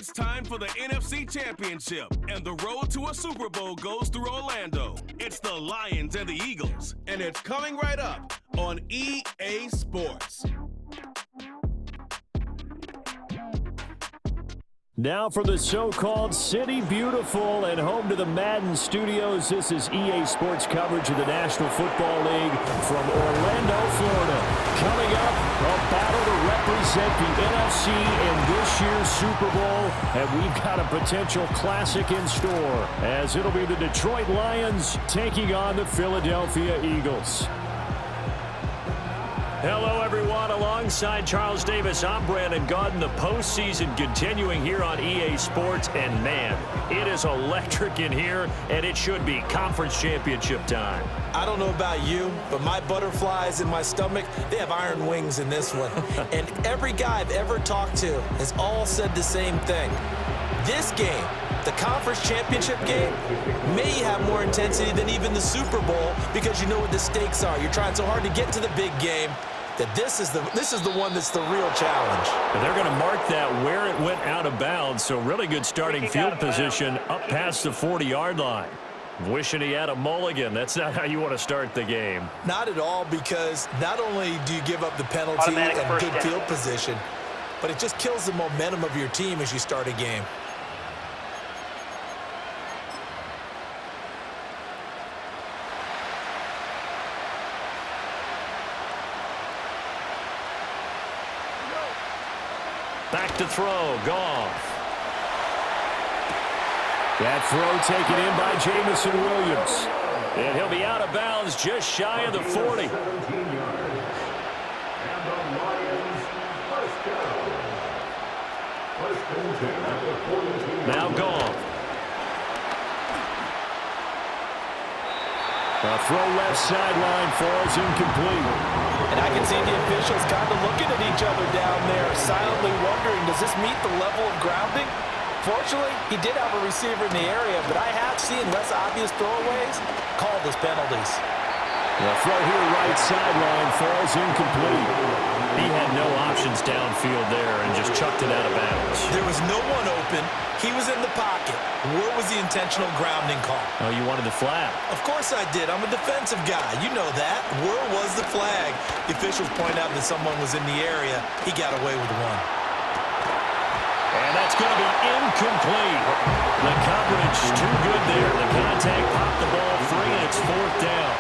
It's time for the NFC Championship, and the road to a Super Bowl goes through Orlando. It's the Lions and the Eagles, and it's coming right up on EA Sports. Now for the so-called City Beautiful and home to the Madden studios. This is EA Sports coverage of the National Football League from Orlando, Florida. Coming up, a battle to represent the NFC in this year's Super Bowl. And we've got a potential classic in store, as it'll be the Detroit Lions taking on the Philadelphia Eagles. Hello, everyone. Alongside Charles Davis, I'm Brandon Gaudin. The postseason continuing here on EA Sports. And, man, it is electric in here, and it should be conference championship time. I don't know about you, but my butterflies in my stomach, they have iron wings in this one. And every guy I've ever talked to has all said the same thing. This game, the conference championship game, may have more intensity than even the Super Bowl because you know what the stakes are. You're trying so hard to get to the big game that this is the one that's the real challenge. And they're going to mark that where it went out of bounds, so really good starting field position up past the 40-yard line. Wishing he had a mulligan. That's not how you want to start the game. Not at all, because not only do you give up the penalty and good field position, but it just kills the momentum of your team as you start a game. Back to throw, Goff. That throw taken in by Jamison Williams. And he'll be out of bounds just shy of the 40. Now Goff. A throw left sideline falls incomplete. And I can see the officials kind of looking at each other down there, silently wondering, does this meet the level of grounding? Fortunately, he did have a receiver in the area, but I have seen less obvious throwaways called as penalties. The throw here right sideline falls incomplete. He had no options downfield there and just chucked it out of bounds. There was no one open. He was in the pocket. Where was the intentional grounding call? Oh, you wanted the flag. Of course I did. I'm a defensive guy. You know that. Where was the flag? The officials point out that someone was in the area. He got away with one. And that's going to be incomplete. The coverage too good there. The contact popped the ball free, and it's fourth down.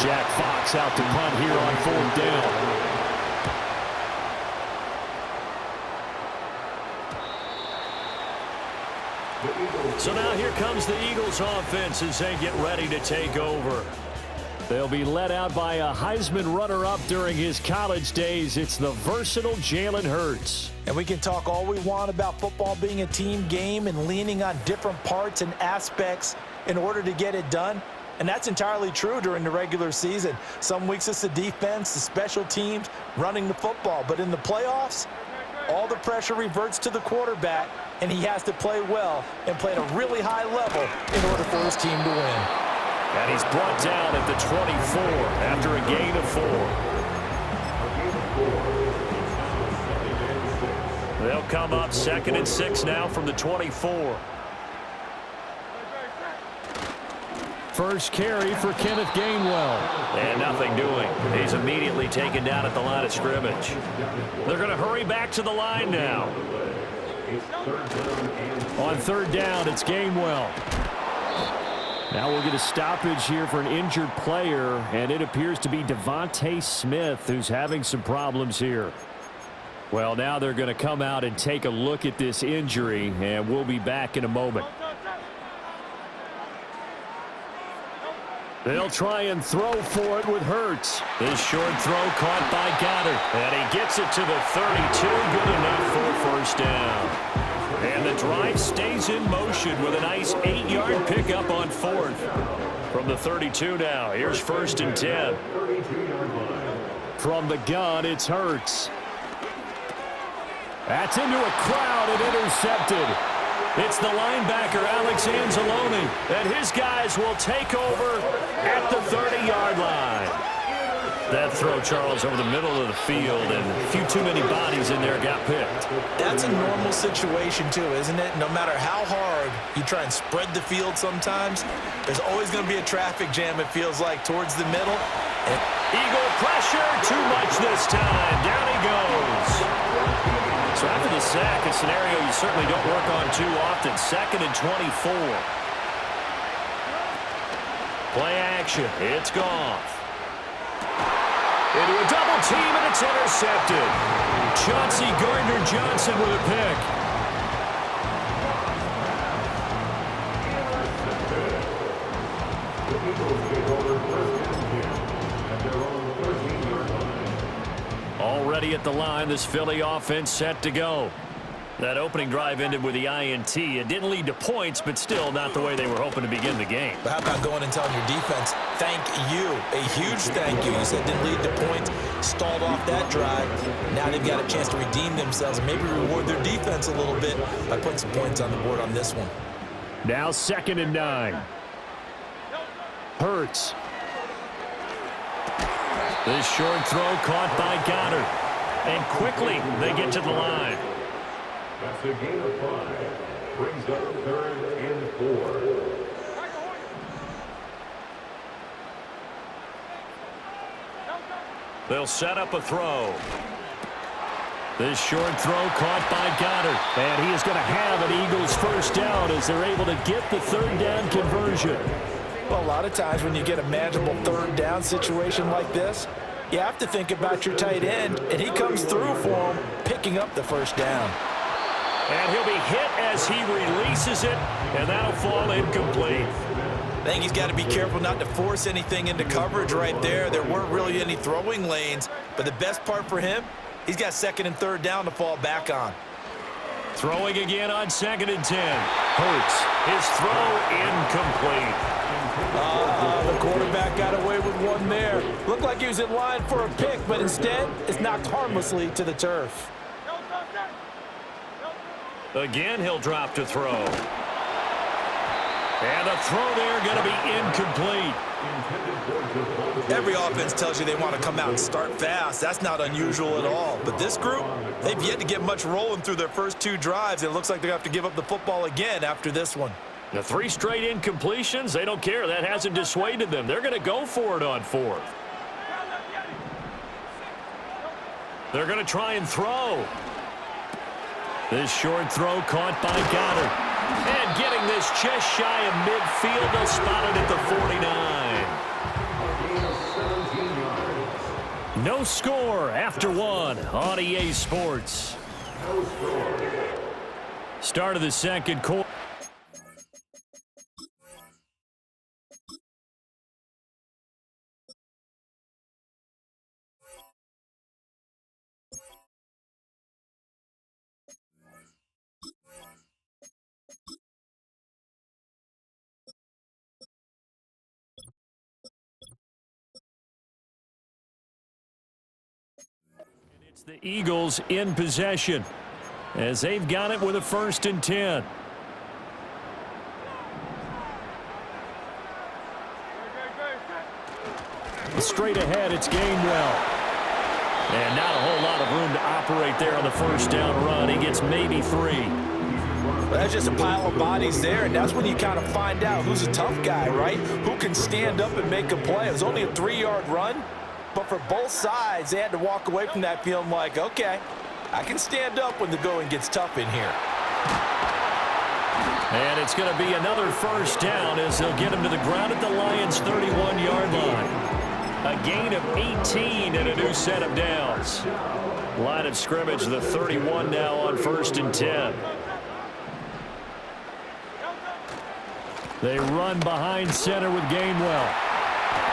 Jack Fox out to punt here on fourth down. So now here comes the Eagles offense as they get ready to take over. They'll be led out by a Heisman runner-up during his college days. It's the versatile Jalen Hurts. And we can talk all we want about football being a team game and leaning on different parts and aspects in order to get it done. And that's entirely true during the regular season. Some weeks it's the defense, the special teams, running the football. But in the playoffs, all the pressure reverts to the quarterback, and he has to play well and play at a really high level in order for his team to win. And he's brought down at the 24 after a gain of 4. They'll come up 2nd and 6 now from the 24. First carry for Kenneth Gainwell. And nothing doing. He's immediately taken down at the line of scrimmage. They're going to hurry back to the line now. On third down, it's Gainwell. Now we'll get a stoppage here for an injured player, and it appears to be Devontae Smith who's having some problems here. Well, now they're going to come out and take a look at this injury, and we'll be back in a moment. They'll try and throw for it with Hurts. This short throw caught by Goddard. And he gets it to the 32. Good enough for a first down. And the drive stays in motion with a nice 8-yard pickup on fourth. From the 32 now, here's 1st and 10. From the gun, it's Hurts. That's into a crowd and intercepted. It's the linebacker, Alex Anzalone, and his guys will take over at the 30-yard line. That throw, Charles, over the middle of the field, and a few too many bodies in there got picked. That's a normal situation, too, isn't it? No matter how hard you try and spread the field sometimes, there's always going to be a traffic jam, it feels like, towards the middle. Eagle pressure, too much this time. Down he goes. So after the sack, a scenario you certainly don't work on too often. 2nd and 24. Play action. It's Goff. Into a double team, and it's intercepted. Chauncey Gardner-Johnson with a pick. Already at the line, this Philly offense set to go. That opening drive ended with the INT. It didn't lead to points, but still not the way they were hoping to begin the game. But how about going and telling your defense, thank you, a huge thank you. You said it didn't lead to points, stalled off that drive. Now they've got a chance to redeem themselves and maybe reward their defense a little bit by putting some points on the board on this one. Now 2nd and 9. Hurts. This short throw caught by Goddard. And quickly they get to the line. That's a gain of 5. Brings up 3rd and 4. They'll set up a throw. This short throw caught by Goddard. And he is going to have an Eagles first down as they're able to get the 3rd down conversion. Well, a lot of times when you get a manageable 3rd down situation like this, you have to think about your tight end, and he comes through for him, picking up the 1st down. And he'll be hit as he releases it, and that'll fall incomplete. I think he's got to be careful not to force anything into coverage right there. There weren't really any throwing lanes, but the best part for him, he's got 2nd and 3rd down to fall back on. Throwing again on 2nd and 10. Hurts. His throw incomplete. The quarterback got away with one there. Looked like he was in line for a pick, but instead, it's knocked harmlessly to the turf. Again, he'll drop to throw. And a throw there going to be incomplete. Every offense tells you they want to come out and start fast. That's not unusual at all. But this group, they've yet to get much rolling through their first 2 drives. It looks like they have to give up the football again after this one. The 3 straight incompletions, they don't care. That hasn't dissuaded them. They're going to go for it on 4th. They're going to try and throw. This short throw caught by Goddard. And getting this just shy of midfield, they'll spot it at the 49. No score after 1 on EA Sports. Start of the 2nd quarter. It's the Eagles in possession as they've got it with a 1st and 10. Straight ahead, it's Gainwell. And not a whole lot of room to operate there on the 1st down run. He gets maybe 3. Well, that's just a pile of bodies there, and that's when you kind of find out who's a tough guy, right? Who can stand up and make a play. It was only a 3-yard run, but for both sides, they had to walk away from that feeling like, okay, I can stand up when the going gets tough in here. And it's going to be another 1st down as they'll get him to the ground at the Lions' 31-yard line. A gain of 18 and a new set of downs. Line of scrimmage, the 31 now on 1st and 10. They run behind center with Gainwell.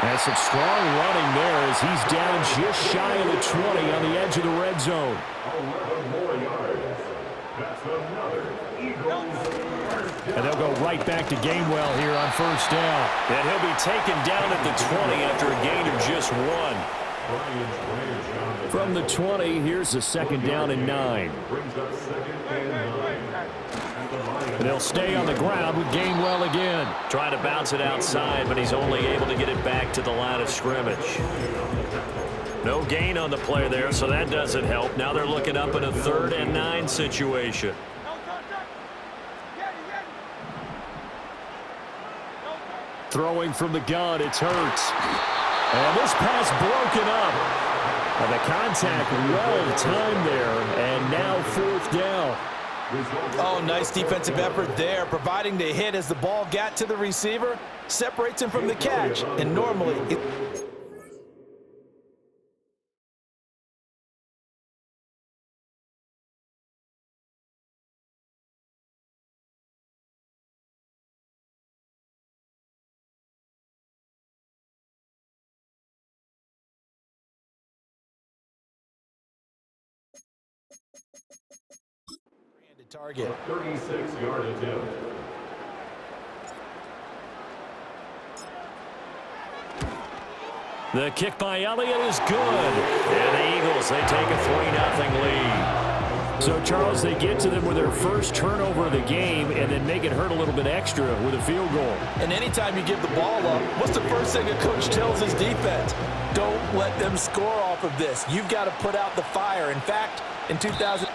And some strong running there as he's down just shy of the 20 on the edge of the red zone. 11 more yards. That's another Eagles. And they'll go right back to Gainwell here on 1st down. And he'll be taken down at the 20 after a gain of just 1. From the 20, here's a 2nd down and 9. And they'll stay on the ground with Gainwell again. Trying to bounce it outside, but he's only able to get it back to the line of scrimmage. No gain on the play there, so that doesn't help. Now they're looking up in a 3rd and 9 situation. Throwing from the gun, it's Hurts. And this pass broken up. And the contact well timed there, and now 4th down. Oh, nice defensive effort there, providing the hit as the ball got to the receiver, separates him from the catch, and normally target. 36-yard attempt. The kick by Elliott is good. And the Eagles, they take a 3-0 lead. So, Charles, they get to them with their first turnover of the game and then make it hurt a little bit extra with a field goal. And anytime you give the ball up, what's the first thing a coach tells his defense? Don't let them score off of this. You've got to put out the fire. In fact, in 2000...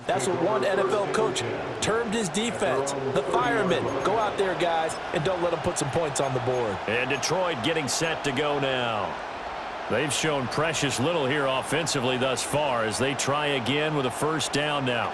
That's what one NFL coach termed his defense. The firemen. Go out there, guys, and don't let them put some points on the board. And Detroit getting set to go now. They've shown precious little here offensively thus far as they try again with a 1st down now.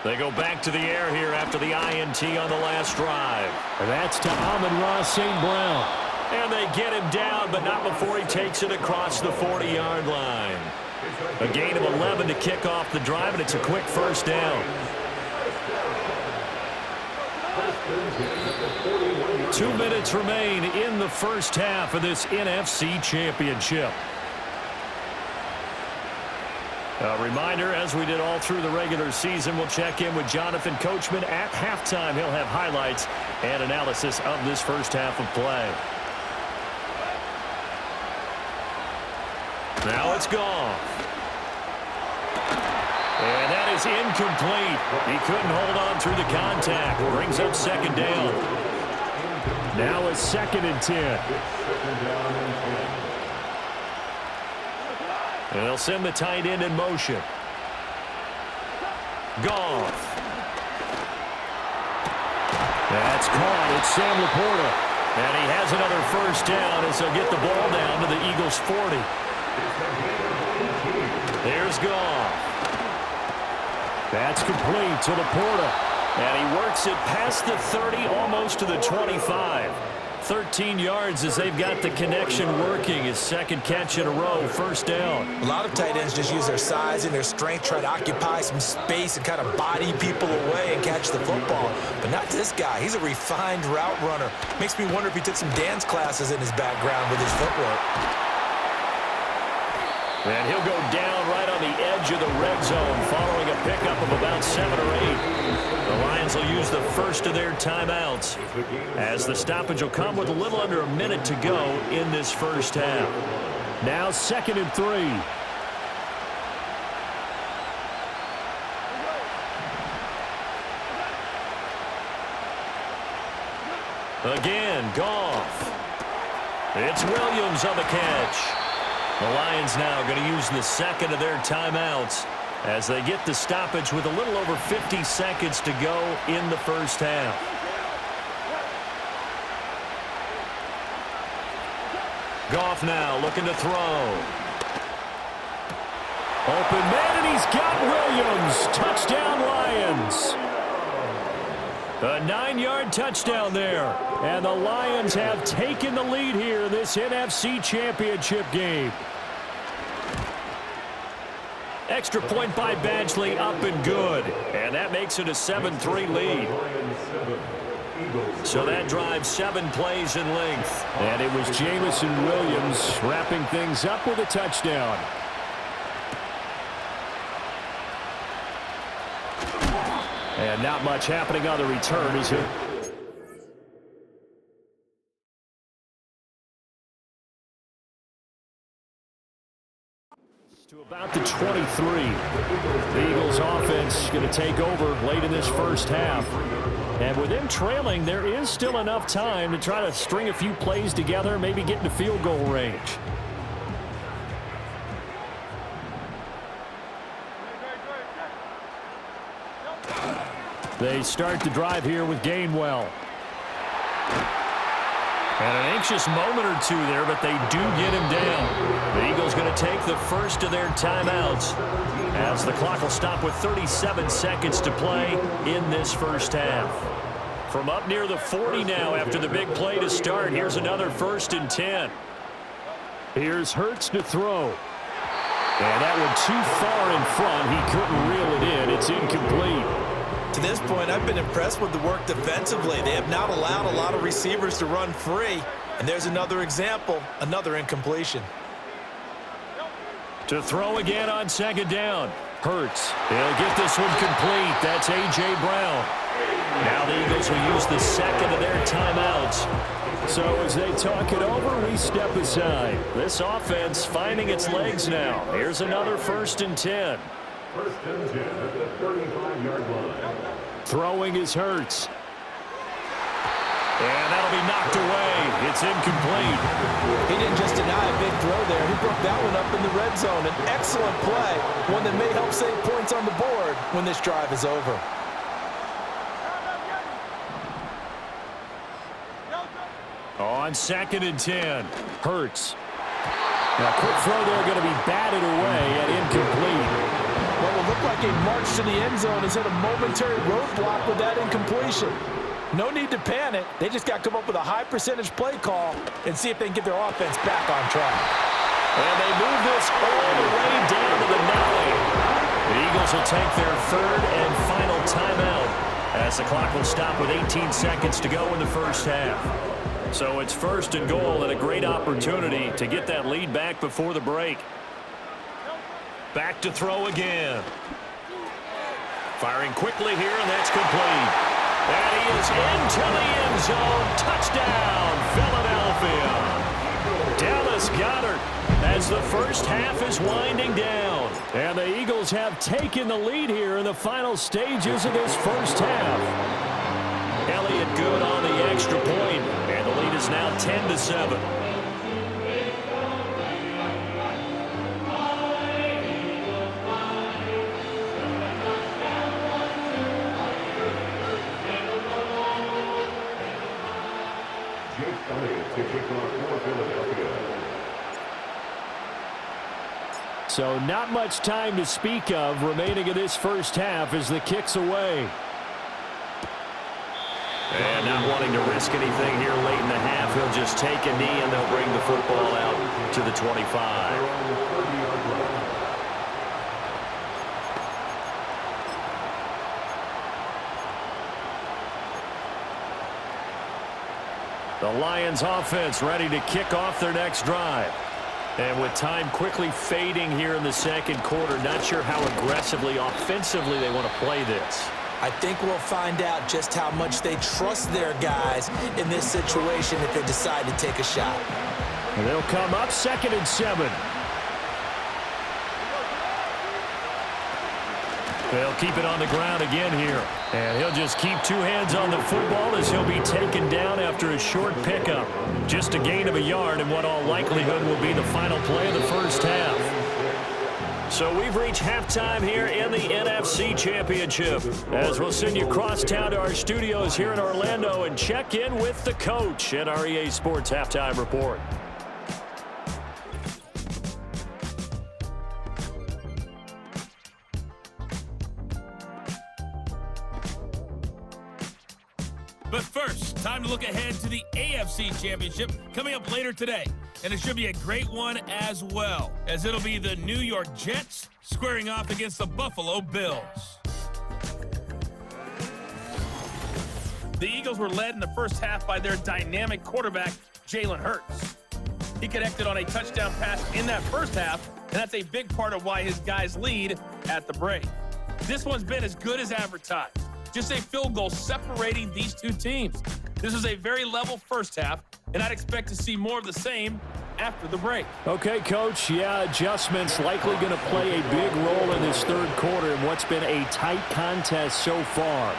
They go back to the air here after the INT on the last drive. And that's to Amon-Ra St. Brown. And they get him down, but not before he takes it across the 40-yard line. A gain of 11 to kick off the drive, and it's a quick 1st down. 2 minutes remain in the 1st half of this NFC Championship. A reminder, as we did all through the regular season, we'll check in with Jonathan Coachman at halftime. He'll have highlights and analysis of this 1st half of play. Now it's gone. And that is incomplete. He couldn't hold on through the contact. Brings up 2nd down. Now it's 2nd and 10. And they'll send the tight end in motion. Goff. That's caught. It's Sam Laporta. And he has another 1st down as he'll get the ball down to the Eagles' 40. There's Goff. That's complete to Laporta. And he works it past the 30, almost to the 25. 13 yards as they've got the connection working. His 2nd catch in a row, 1st down. A lot of tight ends just use their size and their strength, try to occupy some space and kind of body people away and catch the football. But not this guy. He's a refined route runner. Makes me wonder if he took some dance classes in his background with his footwork. And he'll go down right on the edge of the red zone following a pickup of about 7 or 8. The Lions will use the first of their timeouts as the stoppage will come with a little under a minute to go in this first half. Now 2nd and 3. Again, Goff. It's Williams on the catch. The Lions now going to use the second of their timeouts as they get the stoppage with a little over 50 seconds to go in the first half. Goff now looking to throw. Open man, and he's got Williams. Touchdown, Lions. A 9-yard touchdown there. And the Lions have taken the lead here in this NFC Championship game. Extra point by Badgley, up and good. And that makes it a 7-3 lead. So that drives 7 plays in length. And it was Jamison Williams wrapping things up with a touchdown. And not much happening on the return, is it? To about the 23. The Eagles offense going to take over late in this first half. And with them trailing, there is still enough time to try to string a few plays together, maybe get into field goal range. They start the drive here with Gainwell. And an anxious moment or two there, but they do get him down. The Eagles going to take the first of their timeouts as the clock will stop with 37 seconds to play in this first half. From up near the 40 now after the big play to start, here's another 1st and 10. Here's Hurts to throw. And that one too far in front. He couldn't reel it in. It's incomplete. To this point, I've been impressed with the work defensively. They have not allowed a lot of receivers to run free. And there's another example, another incompletion. To throw again on 2nd down. Hurts. He'll get this one complete. That's A.J. Brown. Now the Eagles will use the second of their timeouts. So as they talk it over, we step aside. This offense finding its legs now. Here's another 1st and 10. 1st and 10 at the 35-yard line. Throwing is Hurts. And that'll be knocked away. It's incomplete. He didn't just deny a big throw there. He broke that one up in the red zone. An excellent play, one that may help save points on the board when this drive is over. On 2nd and 10. Hurts. Now, quick throw there going to be batted away and incomplete. What will look like a march to the end zone has hit a momentary roadblock with that incompletion. No need to panic. They just got to come up with a high percentage play call and see if they can get their offense back on track. And they move this all the way down to the 9. The Eagles will take their 3rd and final timeout as the clock will stop with 18 seconds to go in the first half. So it's 1st and goal and a great opportunity to get that lead back before the break. Back to throw again. Firing quickly here, and that's complete. And he is into the end zone. Touchdown, Philadelphia. Dallas Goedert as the first half is winding down. And the Eagles have taken the lead here in the final stages of this first half. Elliott good on the extra point, and the lead is now 10-7. So not much time to speak of remaining in this first half as the kick's away. And not wanting to risk anything here late in the half, he'll just take a knee and they'll bring the football out to the 25. The Lions offense ready to kick off their next drive. And with time quickly fading here in the second quarter, not sure how aggressively, offensively they want to play this. I think we'll find out just how much they trust their guys in this situation if they decide to take a shot. And they'll come up 2nd and 7. They'll keep it on the ground again here. And he'll just keep 2 hands on the football as he'll be taken down after a short pickup. Just a gain of a yard in what all likelihood will be the final play of the first half. So we've reached halftime here in the NFC Championship, as we'll send you across town to our studios here in Orlando and check in with the coach at our EA Sports Halftime Report. But first, time to look ahead to the AFC Championship coming up later today. And it should be a great one as well, as it'll be the New York Jets squaring off against the Buffalo Bills. The Eagles were led in the first half by their dynamic quarterback, Jalen Hurts. He connected on a touchdown pass in that first half, and that's a big part of why his guys lead at the break. This one's been as good as advertised. Just a field goal separating these two teams. This is a very level first half, and I'd expect to see more of the same after the break. Okay, Coach. Yeah, adjustments likely going to play a big role in this third quarter in what's been a tight contest so far.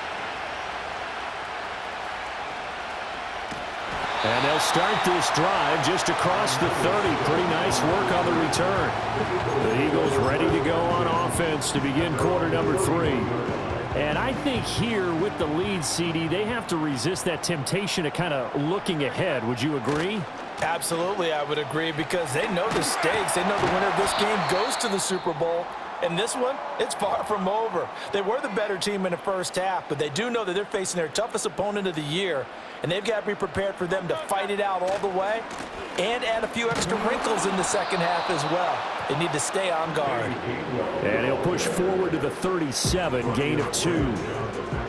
And they'll start this drive just across the 30. Pretty nice work on the return. The Eagles ready to go on offense to begin quarter number 3. And I think here with the lead, CD, they have to resist that temptation of kind of looking ahead. Would you agree? Absolutely, I would agree, because they know the stakes. They know the winner of this game goes to the Super Bowl. And this one, it's far from over. They were the better team in the first half, but they do know that they're facing their toughest opponent of the year, and they've got to be prepared for them to fight it out all the way and add a few extra wrinkles in the second half as well. They need to stay on guard. And he'll push forward to the 37, gain of 2.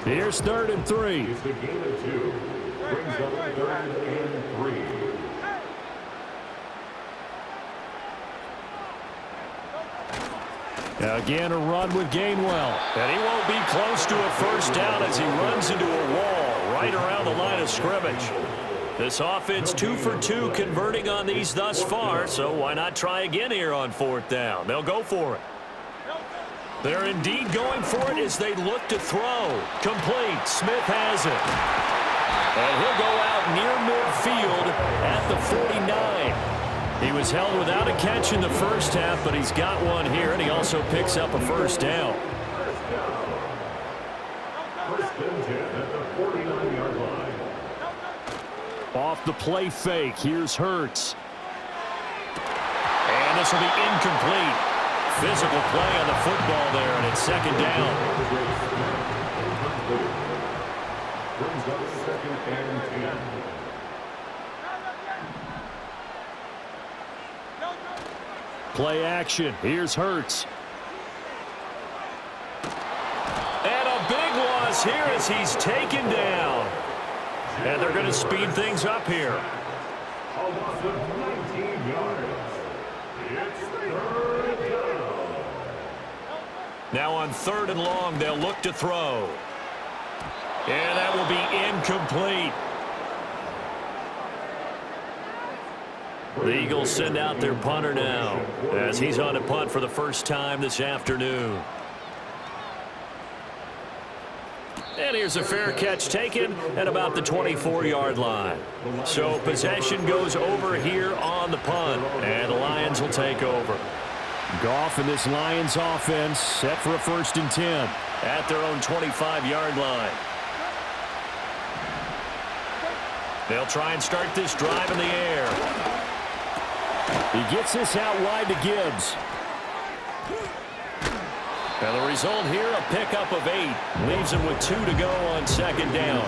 Here's 3rd and 3. The gain of 2 brings up 3rd and 3. Again, a run with Gainwell. And he won't be close to a first down as he runs into a wall right around the line of scrimmage. This offense 2 for 2 converting on these thus far, so why not try again here on 4th down? They'll go for it. They're indeed going for it as they look to throw. Complete. Smith has it. And he'll go out near midfield at the 49. He was held without a catch in the first half, but he's got one here, and he also picks up a first down. First and 10 at the 49-yard line. Off the play fake, here's Hurts. And this will be incomplete. Physical play on the football there, and it's 2nd down. Brings up 2nd and 10. Play action. Here's Hurts. And a big loss here as he's taken down. And they're going to speed things up here. A loss of 19 yards. It's 3rd down. Now on 3rd and long, they'll look to throw. And that will be incomplete. The Eagles send out their punter now as he's on a punt for the first time this afternoon. And here's a fair catch taken at about the 24-yard line. So possession goes over here on the punt, and the Lions will take over. Goff and this Lions offense set for a 1st and 10 at their own 25-yard line. They'll try and start this drive in the air. He gets this out wide to Gibbs. And the result here, a pickup of 8. Leaves him with 2 to go on 2nd down.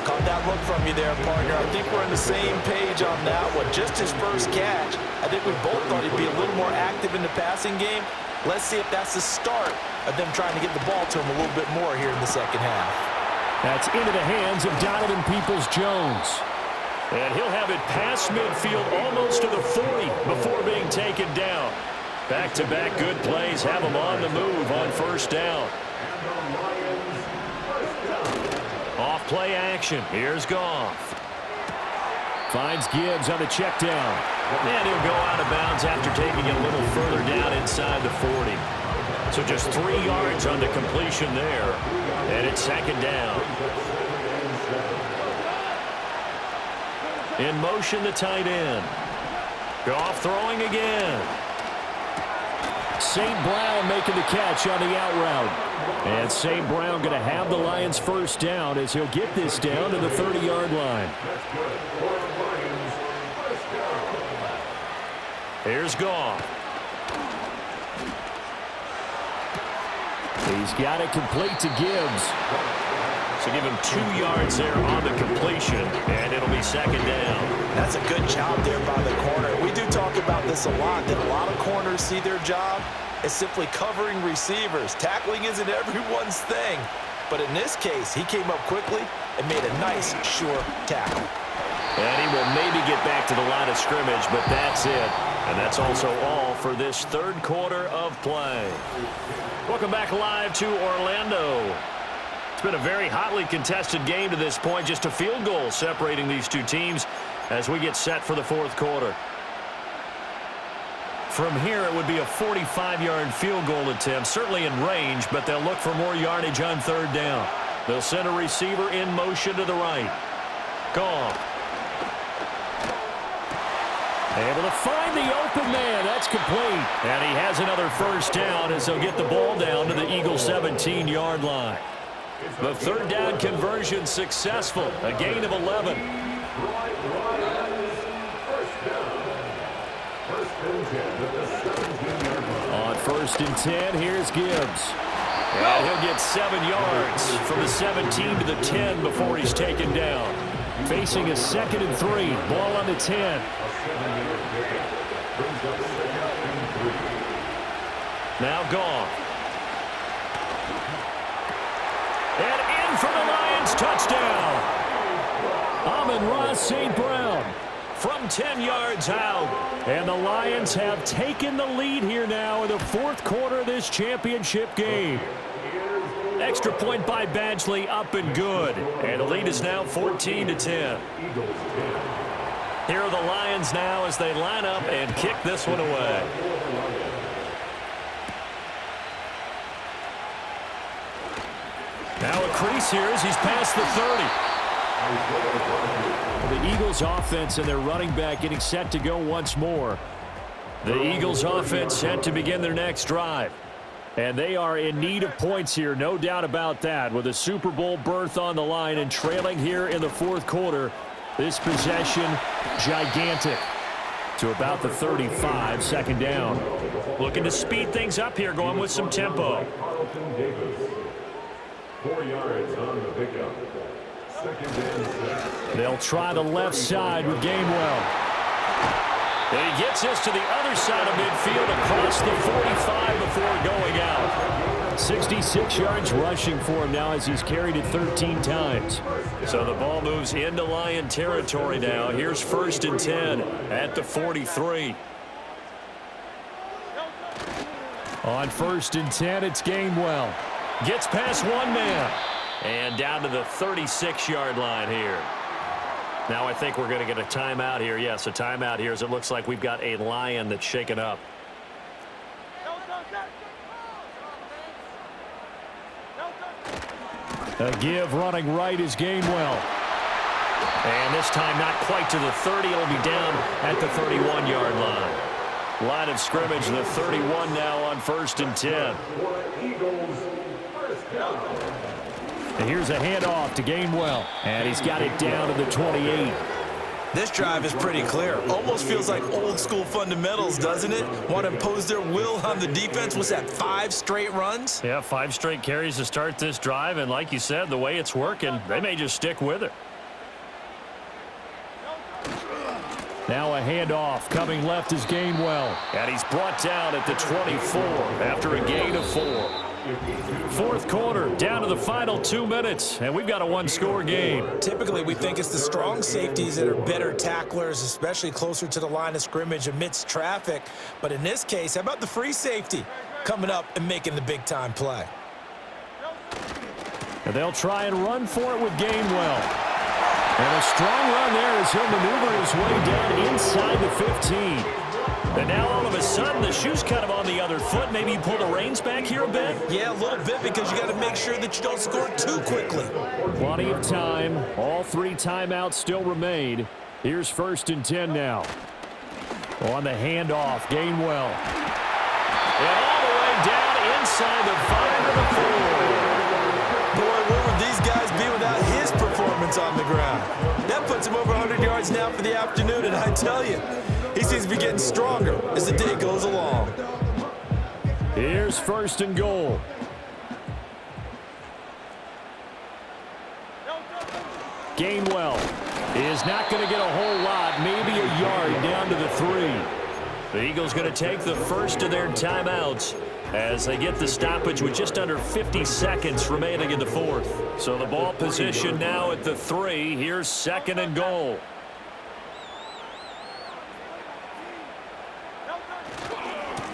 Caught that look from you there, partner. I think we're on the same page on that one. Just his first catch. I think we both thought he'd be a little more active in the passing game. Let's see if that's the start of them trying to get the ball to him a little bit more here in the second half. That's into the hands of Donovan Peoples-Jones. And he'll have it past midfield almost to the 40 before being taken down. Back-to-back good plays have him on the move on first down. Off play action. Here's Goff. Finds Gibbs on the check down. And he'll go out of bounds after taking it a little further down inside the 40. So just 3 yards on the completion there. And it's second down. In motion, the tight end. Goff throwing again. St. Brown making the catch on the out route. And St. Brown going to have the Lions first down as he'll get this down to the 30-yard line. Here's Goff. He's got it complete to Gibbs. So give him 2 yards there on the completion, and it'll be second down. That's a good job there by the corner. We do talk about this a lot, that a lot of corners see their job as simply covering receivers. Tackling isn't everyone's thing. But in this case, he came up quickly and made a nice, sure tackle. And he will maybe get back to the line of scrimmage, but that's it. And that's also all for this third quarter of play. Welcome back live to Orlando. It's been a very hotly contested game to this point. Just a field goal separating these two teams as we get set for the fourth quarter. From here, it would be a 45-yard field goal attempt, certainly in range, but they'll look for more yardage on third down. They'll send a receiver in motion to the right. Goff. Able to find the open man. That's complete. And he has another first down as they'll get the ball down to the Eagles' 17-yard line. The third down conversion successful. A gain of 11. On first and 10, here's Gibbs. And he'll get 7 yards from the 17 to the 10 before he's taken down. Facing a 2nd and 3. Ball on the 10. Now Goff. And in for the Lions, touchdown. Amon-Ra St. Brown from 10 yards out. And the Lions have taken the lead here now in the fourth quarter of this championship game. Extra point by Badgley, up and good. And the lead is now 14-10. Here are the Lions now as they line up and kick this one away. Now a crease here as he's past the 30. The Eagles offense and their running back getting set to go once more. The Eagles offense set to begin their next drive. And they are in need of points here, no doubt about that, with a Super Bowl berth on the line and trailing here in the fourth quarter. This possession, gigantic. To about the 35, second down. Looking to speed things up here, going with some tempo. 4 yards on the pickup. Second and 7. They'll try the left side with Gainwell. And he gets this to the other side of midfield across the 45 before going out. 66 yards rushing for him now as he's carried it 13 times. So the ball moves into Lion territory now. Here's first and 10 at the 43. On first and 10, it's Gainwell. Gets past one man. And down to the 36-yard line here. Now I think we're going to get a timeout here. Yes, a timeout here as it looks like we've got a Lion that's shaken up. A give running right is Gainwell. And this time not quite to the 30. It'll be down at the 31-yard line. Line of scrimmage, the 31 now on first and 10. And here's a handoff to Gainwell. And he's got it down to the 28. This drive is pretty clear. Almost feels like old school fundamentals, doesn't it? Want to impose their will on the defense. Was that 5 straight runs? Yeah, 5 straight carries to start this drive. And like you said, the way it's working, they may just stick with it. Now a handoff. Coming left is Gainwell. And he's brought down at the 24 after a gain of 4. Fourth quarter, down to the final 2 minutes, and we've got a one-score game. Typically, we think it's the strong safeties that are better tacklers, especially closer to the line of scrimmage amidst traffic. But in this case, how about the free safety coming up and making the big-time play? And they'll try and run for it with Gainwell. And a strong run there as he'll maneuver his way down inside the 15. And now all of a sudden the shoe's kind of on the other foot. Maybe you pull the reins back here a bit? Yeah, a little bit, because you got to make sure that you don't score too quickly. Plenty of time. All 3 timeouts still remain. Here's 1st and 10 now. On the handoff, Gainwell. And all the way down inside the 5 to the 4. Boy, where would these guys be without his performance on the ground? That puts him over 100 yards now for the afternoon, and I tell you, he seems to be getting stronger as the day goes along. Here's 1st and goal. Gainwell is not going to get a whole lot, maybe a yard down to the 3. The Eagles going to take the first of their timeouts as they get the stoppage with just under 50 seconds remaining in the 4th. So the ball position now at the 3. Here's 2nd and goal.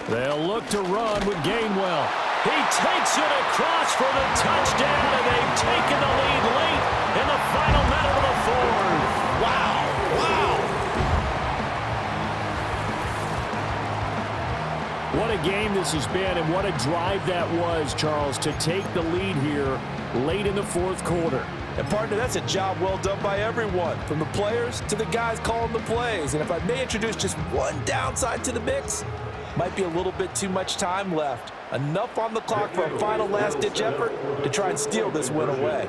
They'll look to run with Gainwell. He takes it across for the touchdown, and they've taken the lead late in the final minute of the 4th. Wow, wow. What a game this has been, and what a drive that was, Charles, to take the lead here late in the 4th quarter. And, partner, that's a job well done by everyone, from the players to the guys calling the plays. And if I may introduce just one downside to the mix, might be a little bit too much time left. Enough on the clock for a final last-ditch effort to try and steal this win away.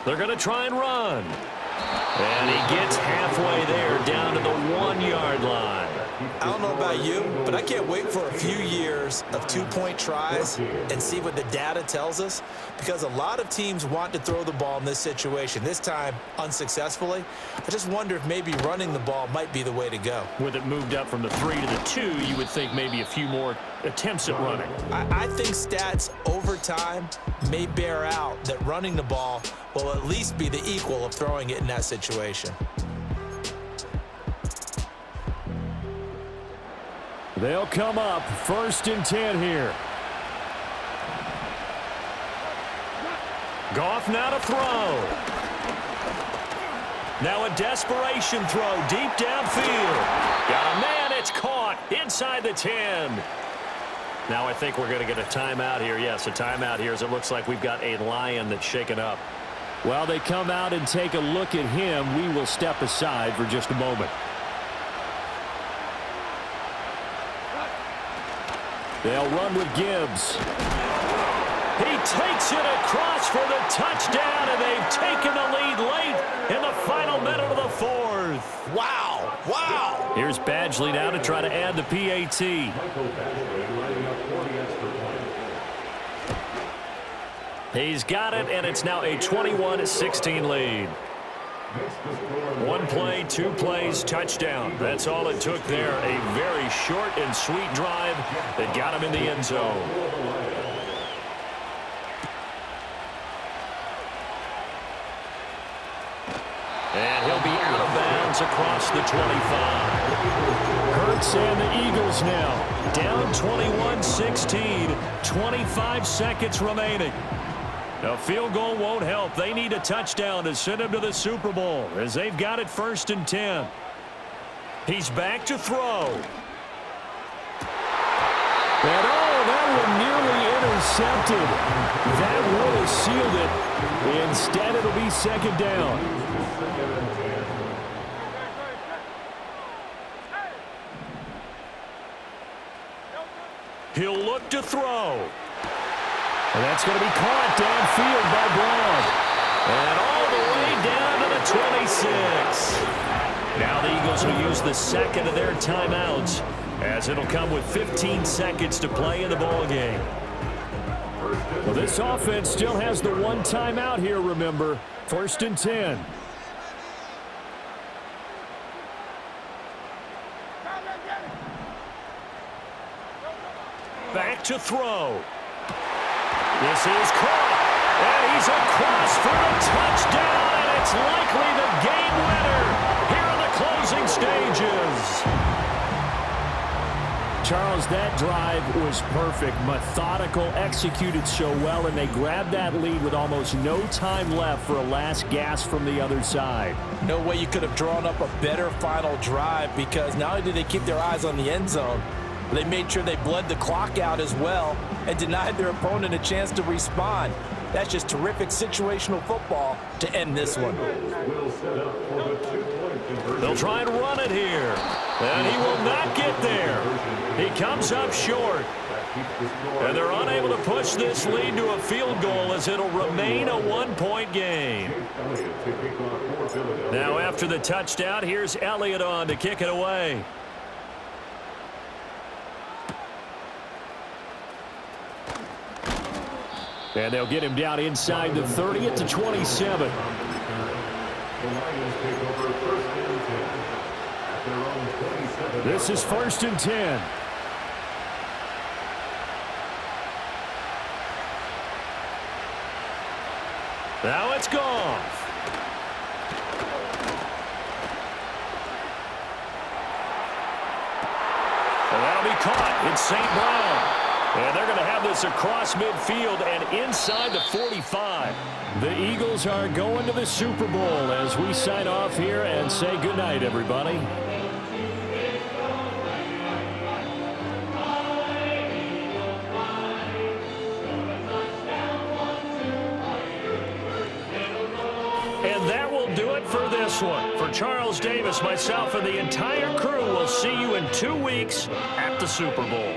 They're going to try and run. And he gets halfway there, down to the 1-yard line. I don't know about you, but I can't wait for a few years of 2-point tries and see what the data tells us, because a lot of teams want to throw the ball in this situation, this time unsuccessfully. I just wonder if maybe running the ball might be the way to go. With it moved up from the 3 to the 2, you would think maybe a few more attempts at running. I think stats over time may bear out that running the ball will at least be the equal of throwing it in that situation. They'll come up 1st and 10 here. Goff now to throw. Now a desperation throw deep downfield. Got a man, it's caught inside the 10. Now I think we're going to get a timeout here. Yes, a timeout here as it looks like we've got a Lion that's shaken up. While they come out and take a look at him, we will step aside for just a moment. They'll run with Gibbs. He takes it across for the touchdown, and they've taken the lead late in the final minute of the 4th. Wow, wow. Here's Badgley now to try to add the PAT. He's got it, and it's now a 21-16 lead. 1 play, 2 plays, touchdown. That's all it took there. A very short and sweet drive that got him in the end zone. And he'll be out of bounds across the 25. Hurts and the Eagles now down 21-16, 25 seconds remaining. A field goal won't help. They need a touchdown to send them to the Super Bowl as they've got it 1st and 10. He's back to throw. And that one nearly intercepted. That would have sealed it. Instead, it'll be 2nd down. He'll look to throw. And that's going to be caught downfield by Brown. And all the way down to the 26. Now the Eagles will use the 2nd of their timeouts, as it'll come with 15 seconds to play in the ballgame. Well, this offense still has the 1 timeout here, remember. 1st and 10. to throw. This is caught, and he's across for the touchdown, and it's likely the game winner here in the closing stages. Charles, that drive was perfect, methodical, executed so well, and they grabbed that lead with almost no time left for a last gasp from the other side. No way you could have drawn up a better final drive, because not only did they keep their eyes on the end zone, they made sure they bled the clock out as well and denied their opponent a chance to respond. That's just terrific situational football to end this one. They'll try and run it here, and he will not get there. He comes up short, and they're unable to push this lead to a field goal as it'll remain a one-point game. Now after the touchdown, here's Elliott on to kick it away. And they'll get him down inside the 30 at the 27. This is 1st and 10. Now it's Goff. And that'll be caught. It's St. Brown. And they're going to have this across midfield and inside the 45. The Eagles are going to the Super Bowl as we sign off here and say goodnight, everybody. And that will do it for this one. For Charles Davis, myself, and the entire crew, we'll see you in 2 weeks at the Super Bowl.